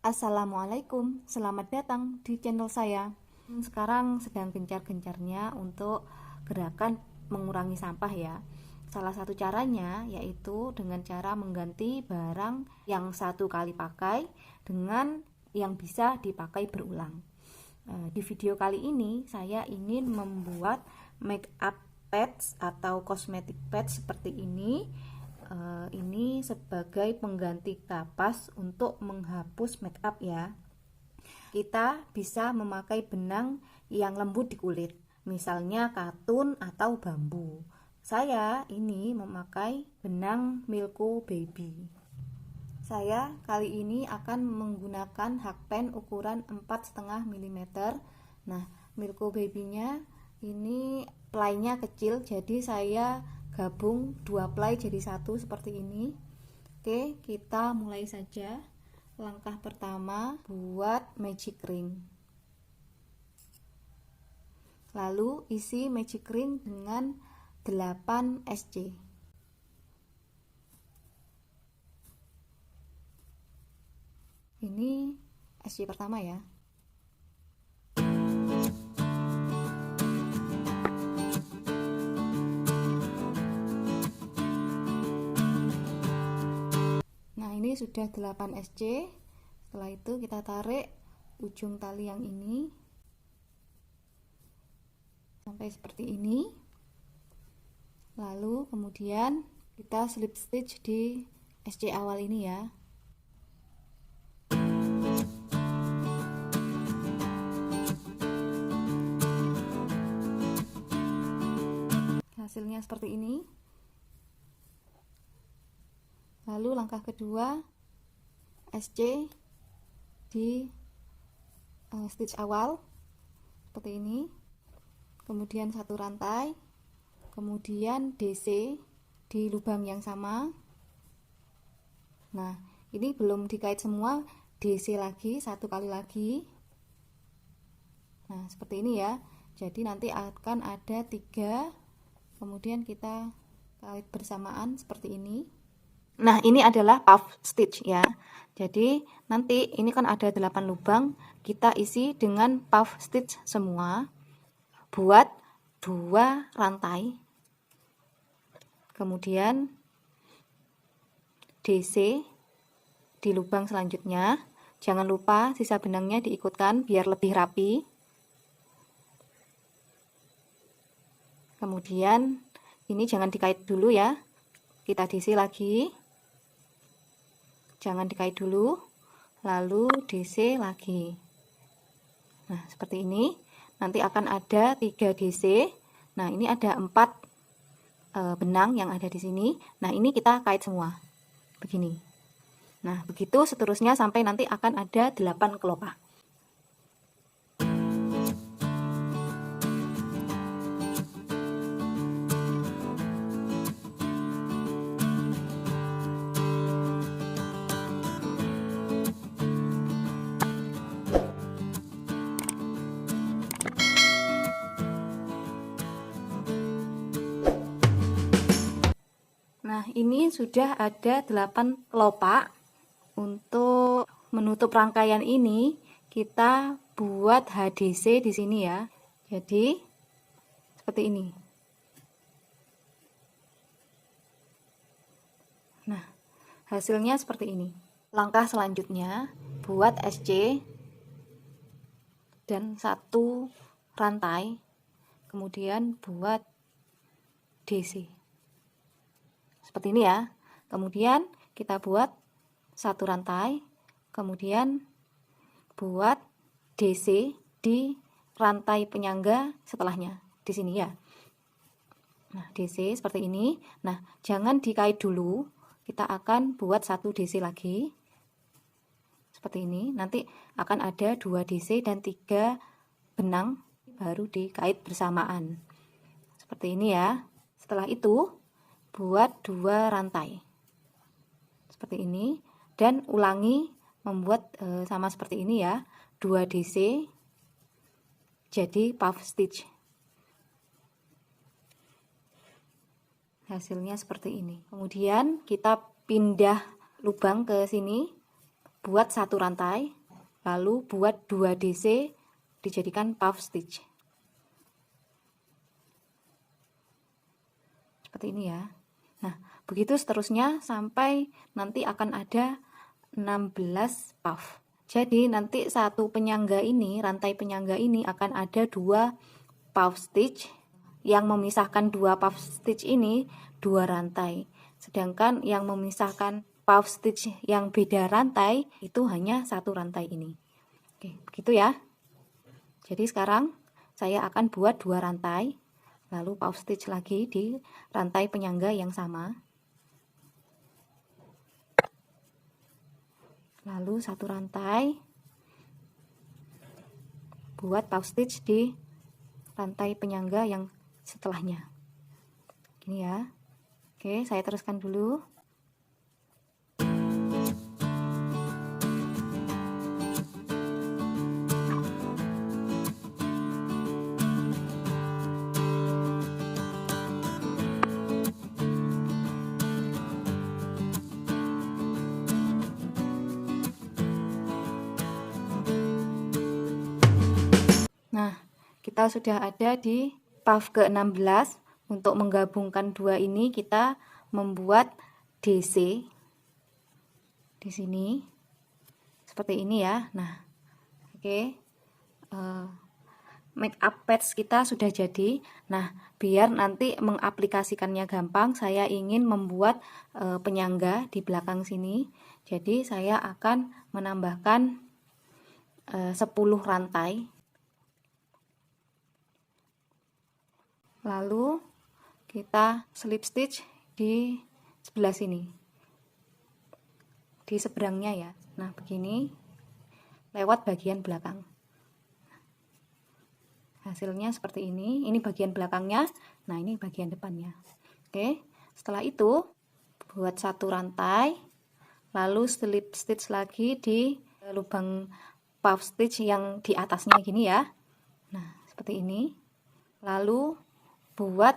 Assalamualaikum, selamat datang di channel saya. Sekarang sedang gencar-gencarnya untuk gerakan mengurangi sampah ya. Salah satu caranya yaitu dengan cara mengganti barang yang satu kali pakai dengan yang bisa dipakai berulang. Di video kali ini saya ingin membuat make up pads atau cosmetic pads seperti ini. Ini sebagai pengganti kapas untuk menghapus make up ya. Kita bisa memakai benang yang lembut di kulit, misalnya katun atau bambu. Saya ini memakai benang Milko Baby. Saya kali ini akan menggunakan hakpen ukuran 4,5 mm. Nah, Milko Baby-nya ini ply-nya kecil, jadi saya gabung 2 ply jadi satu seperti ini. Oke, kita mulai saja. Langkah pertama, buat magic ring. Lalu isi magic ring dengan 8 SC. Ini SC pertama ya. Ini sudah 8 SC. Setelah itu kita tarik ujung tali yang ini sampai seperti ini. Lalu kemudian kita slip stitch di SC awal ini ya. Hasilnya seperti ini. Lalu langkah kedua, SC di stitch awal seperti ini, kemudian satu rantai, kemudian DC di lubang yang sama. Nah, ini belum dikait semua, DC lagi satu kali lagi. Nah, seperti ini ya. Jadi nanti akan ada 3, kemudian kita kait bersamaan seperti ini. Nah, ini adalah puff stitch ya. Jadi nanti ini kan ada 8 lubang, kita isi dengan puff stitch semua. Buat 2 rantai. Kemudian DC di lubang selanjutnya. Jangan lupa sisa benangnya diikutkan biar lebih rapi. Kemudian ini jangan dikait dulu ya. Kita DC lagi. Jangan dikait dulu, lalu DC lagi. Nah, seperti ini. Nanti akan ada 3 DC. Nah, ini ada 4 benang yang ada di sini. Nah, ini kita kait semua. Begini. Nah, begitu seterusnya sampai nanti akan ada 8 kelopak. Nah, ini sudah ada 8 kelopak. Untuk menutup rangkaian ini, kita buat HDC di sini ya. Jadi, seperti ini. Nah, hasilnya seperti ini. Langkah selanjutnya, buat SC dan 1 rantai. Kemudian buat DC. Seperti ini ya. Kemudian kita buat 1 rantai, kemudian buat DC di rantai penyangga setelahnya di sini ya. Nah, DC seperti ini. Nah, jangan dikait dulu. Kita akan buat 1 DC lagi. Seperti ini. Nanti akan ada 2 DC dan 3 benang baru dikait bersamaan. Seperti ini ya. Setelah itu buat 2 rantai seperti ini dan ulangi membuat sama seperti ini ya, 2 DC jadi puff stitch. Hasilnya seperti ini. Kemudian kita pindah lubang ke sini buat satu rantai, lalu buat 2 DC dijadikan puff stitch. Seperti ini ya. Nah, begitu seterusnya sampai nanti akan ada 16 puff. Jadi nanti satu penyangga ini, rantai penyangga ini akan ada 2 puff stitch. Yang memisahkan 2 puff stitch ini 2 rantai. Sedangkan yang memisahkan puff stitch yang beda rantai itu hanya satu rantai ini. Oke, begitu ya. Jadi sekarang saya akan buat 2 rantai, lalu puff stitch lagi di rantai penyangga yang sama. Lalu satu rantai, buat puff stitch di rantai penyangga yang setelahnya. Gini ya. Oke, saya teruskan dulu. Nah, kita sudah ada di puff ke-16. Untuk menggabungkan dua ini kita membuat DC di sini seperti ini ya. Nah, oke, make up pads kita sudah jadi. Nah, biar nanti mengaplikasikannya gampang, saya ingin membuat penyangga di belakang sini. Jadi saya akan menambahkan 10 rantai. Lalu kita slip stitch di sebelah sini, di seberangnya ya. Nah, begini lewat bagian belakang. Hasilnya seperti ini. Ini bagian belakangnya, nah ini bagian depannya. Oke, setelah itu buat satu rantai, lalu slip stitch lagi di lubang puff stitch yang di atasnya gini ya. Nah, seperti ini. Lalu buat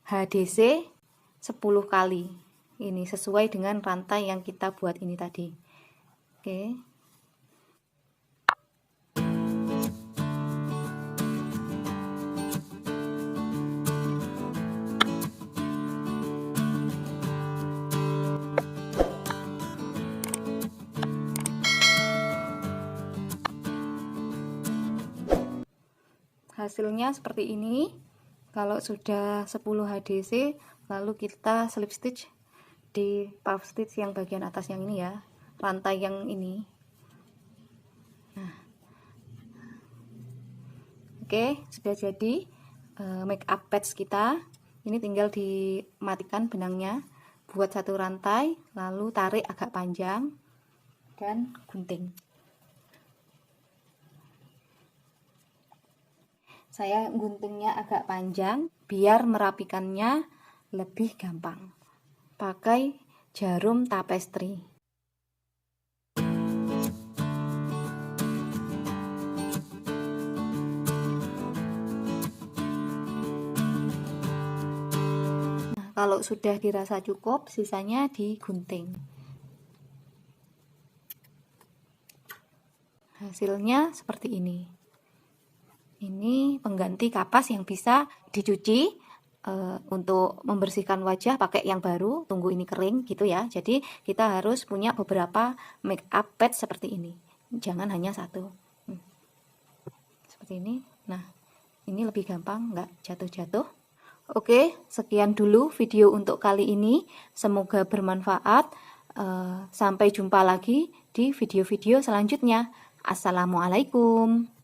HDC 10 kali. Ini sesuai dengan rantai yang kita buat ini tadi. Oke. Hasilnya seperti ini. Kalau sudah 10 HDC, lalu kita slip stitch di puff stitch yang bagian atas yang ini ya, rantai yang ini. Nah, oke, sudah jadi make up pads kita. Ini tinggal dimatikan benangnya, buat satu rantai, lalu tarik agak panjang dan gunting. Saya guntingnya agak panjang biar merapikannya lebih gampang. Pakai jarum tapestry. Nah, kalau sudah dirasa cukup, sisanya digunting. Hasilnya seperti ini. Ini pengganti kapas yang bisa dicuci untuk membersihkan wajah pakai yang baru, tunggu ini kering gitu ya. Jadi kita harus punya beberapa make up pad seperti ini, jangan hanya satu. Seperti ini. Nah, ini lebih gampang, nggak jatuh-jatuh. Oke, sekian dulu video untuk kali ini, semoga bermanfaat. Sampai jumpa lagi di video-video selanjutnya. Assalamualaikum.